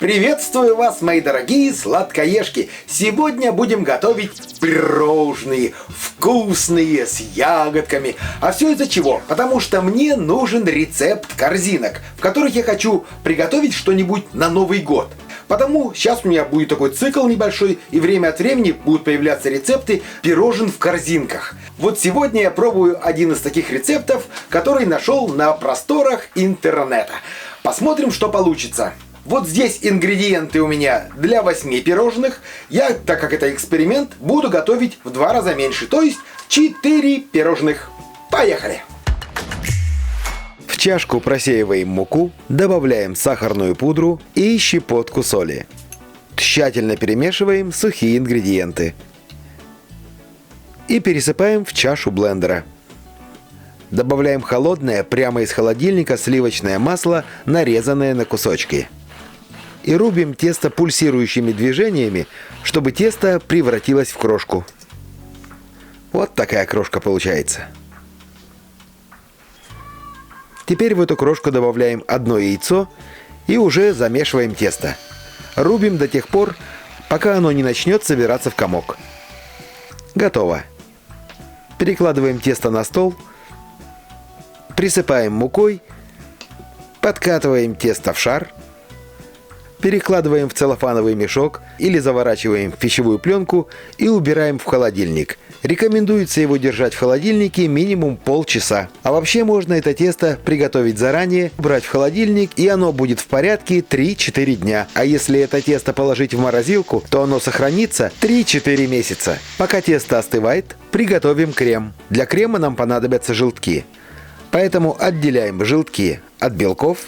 Приветствую вас, мои дорогие сладкоежки! Сегодня будем готовить пирожные, вкусные, с ягодками. А все из-за чего? Потому что мне нужен рецепт корзинок, в которых я хочу приготовить что-нибудь на Новый год. Потому сейчас у меня будет такой цикл небольшой, и время от времени будут появляться рецепты пирожен в корзинках. Вот сегодня я пробую один из таких рецептов, который нашел на просторах интернета. Посмотрим, что получится. Вот здесь ингредиенты у меня для 8 пирожных. Я, так как это эксперимент, буду готовить в 2 раза меньше, то есть 4 пирожных. Поехали! В чашку просеиваем муку, добавляем сахарную пудру и щепотку соли. Тщательно перемешиваем сухие ингредиенты. И пересыпаем в чашу блендера. Добавляем холодное, прямо из холодильника сливочное масло, нарезанное на кусочки. И рубим тесто пульсирующими движениями, чтобы тесто превратилось в крошку. Вот такая крошка получается. Теперь в эту крошку добавляем одно яйцо и уже замешиваем тесто. Рубим до тех пор, пока оно не начнет собираться в комок. Готово. Перекладываем тесто на стол, присыпаем мукой, подкатываем тесто в шар, перекладываем в целлофановый мешок или заворачиваем в пищевую пленку и убираем в холодильник. Рекомендуется его держать в холодильнике минимум полчаса. А вообще можно это тесто приготовить заранее, брать в холодильник, и оно будет в порядке 3-4 дня. А если это тесто положить в морозилку, то оно сохранится 3-4 месяца. Пока тесто остывает, приготовим крем. Для крема нам понадобятся желтки. Поэтому отделяем желтки от белков.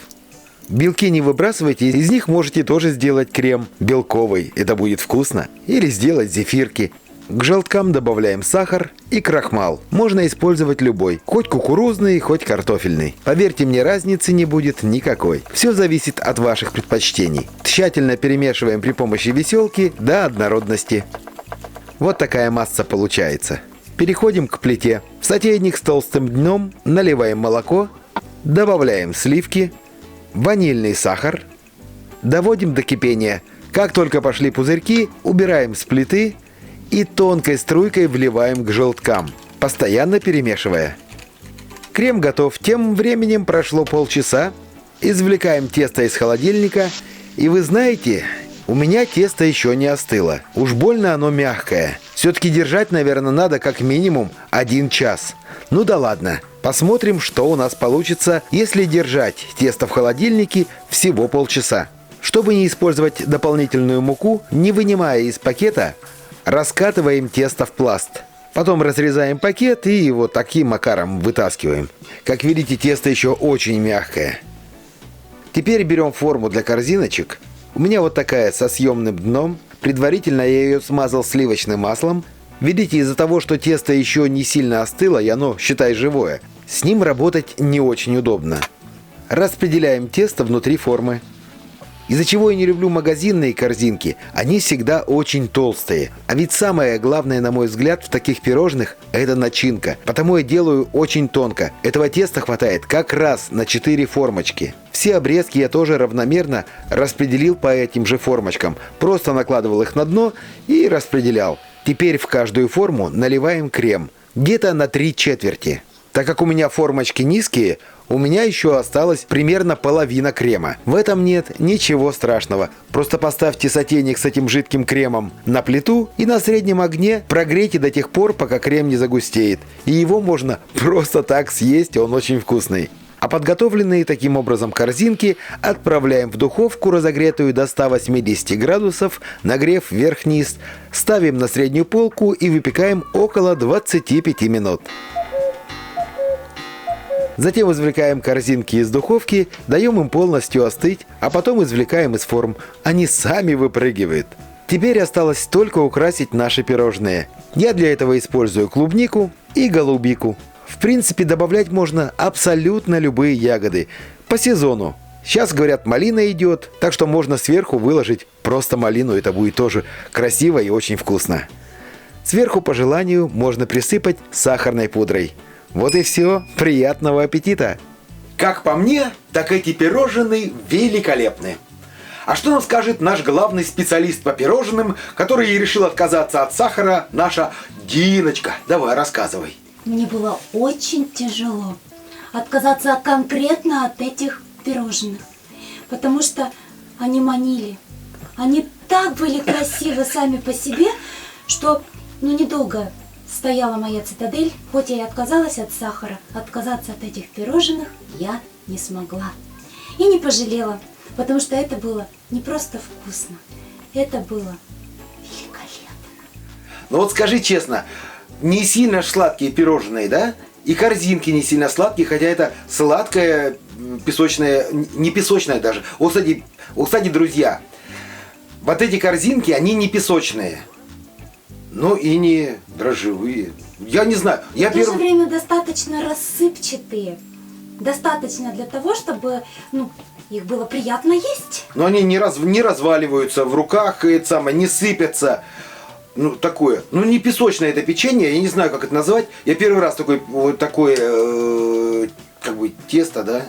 Белки не выбрасывайте, из них можете тоже сделать крем белковый, это будет вкусно. Или сделать зефирки. К желткам добавляем сахар и крахмал. Можно использовать любой, хоть кукурузный, хоть картофельный. Поверьте мне, разницы не будет никакой. Все зависит от ваших предпочтений. Тщательно перемешиваем при помощи веселки до однородности. Вот такая масса получается. Переходим к плите. В сотейник с толстым дном наливаем молоко, добавляем сливки, ванильный сахар, доводим до кипения. Как только пошли пузырьки, убираем с плиты и тонкой струйкой вливаем к желткам, постоянно перемешивая. Крем готов. Тем временем прошло полчаса. Извлекаем тесто из холодильника. И вы знаете, у меня тесто еще не остыло. Уж больно оно мягкое. Все-таки держать, наверное, надо как минимум 1 час. Ну да ладно. Посмотрим, что у нас получится, если держать тесто в холодильнике всего полчаса. Чтобы не использовать дополнительную муку, не вынимая из пакета, раскатываем тесто в пласт. Потом разрезаем пакет и вот таким макаром вытаскиваем. Как видите, тесто еще очень мягкое. Теперь берем форму для корзиночек. У меня вот такая со съемным дном. Предварительно я ее смазал сливочным маслом. Видите, из-за того, что тесто еще не сильно остыло, и оно, считай, живое, с ним работать не очень удобно. Распределяем тесто внутри формы. Из-за чего я не люблю магазинные корзинки, они всегда очень толстые. А ведь самое главное, на мой взгляд, в таких пирожных – это начинка. Потому я делаю очень тонко. Этого теста хватает как раз на 4 формочки. Все обрезки я тоже равномерно распределил по этим же формочкам. Просто накладывал их на дно и распределял. Теперь в каждую форму наливаем крем. Где-то на 3/4. Так как у меня формочки низкие, у меня еще осталось примерно половина крема. В этом нет ничего страшного. Просто поставьте сотейник с этим жидким кремом на плиту и на среднем огне прогрейте до тех пор, пока крем не загустеет. И его можно просто так съесть, он очень вкусный. А подготовленные таким образом корзинки отправляем в духовку, разогретую до 180 градусов, нагрев вверх-вниз, ставим на среднюю полку и выпекаем около 25 минут. Затем извлекаем корзинки из духовки, даем им полностью остыть, а потом извлекаем из форм. Они сами выпрыгивают. Теперь осталось только украсить наши пирожные. Я для этого использую клубнику и голубику. В принципе, добавлять можно абсолютно любые ягоды. По сезону. Сейчас, говорят, малина идет, так что можно сверху выложить просто малину. Это будет тоже красиво и очень вкусно. Сверху, по желанию, можно присыпать сахарной пудрой. Вот и все. Приятного аппетита! Как по мне, так эти пирожные великолепны. А что нам скажет наш главный специалист по пирожным, который решил отказаться от сахара, наша Диночка? Давай, рассказывай. Мне было очень тяжело отказаться конкретно от этих пирожных, потому что они манили. Они так были красивы сами по себе, что недолго стояла моя цитадель. Хоть я и отказалась от сахара, отказаться от этих пирожных я не смогла. И не пожалела, потому что это было не просто вкусно, это было великолепно. Ну вот скажи честно, не сильно сладкие пирожные, да? И корзинки не сильно сладкие, хотя это сладкое, песочное, не песочное даже. Вот, кстати, друзья, вот эти корзинки, они не песочные, но и не дрожжевые. Я не знаю. В то же время достаточно рассыпчатые. Достаточно для того, чтобы их было приятно есть. Но они не разваливаются в руках, и это самое, не сыпятся. Такое. Не песочное это печенье, я не знаю, как это назвать. Я первый раз такое тесто, да?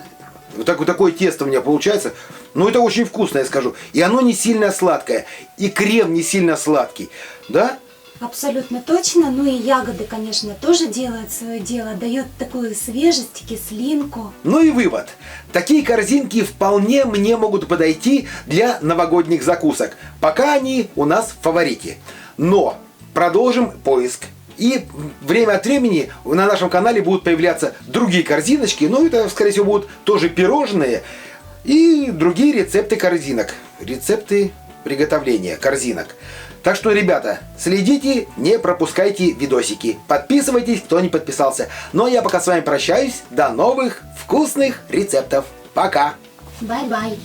Такое тесто у меня получается. Это очень вкусно, я скажу. И оно не сильно сладкое. И крем не сильно сладкий. Да? Абсолютно точно. И ягоды, конечно, тоже делают свое дело. Дает такую свежесть, кислинку. И вывод. Такие корзинки вполне мне могут подойти для новогодних закусок. Пока они у нас в фаворите. Но продолжим поиск. И время от времени на нашем канале будут появляться другие корзиночки. Это, скорее всего, будут тоже пирожные. И другие рецепты корзинок. Рецепты приготовления корзинок. Так что, ребята, следите, не пропускайте видосики. Подписывайтесь, кто не подписался. Я пока с вами прощаюсь. До новых вкусных рецептов. Пока! Бай-бай!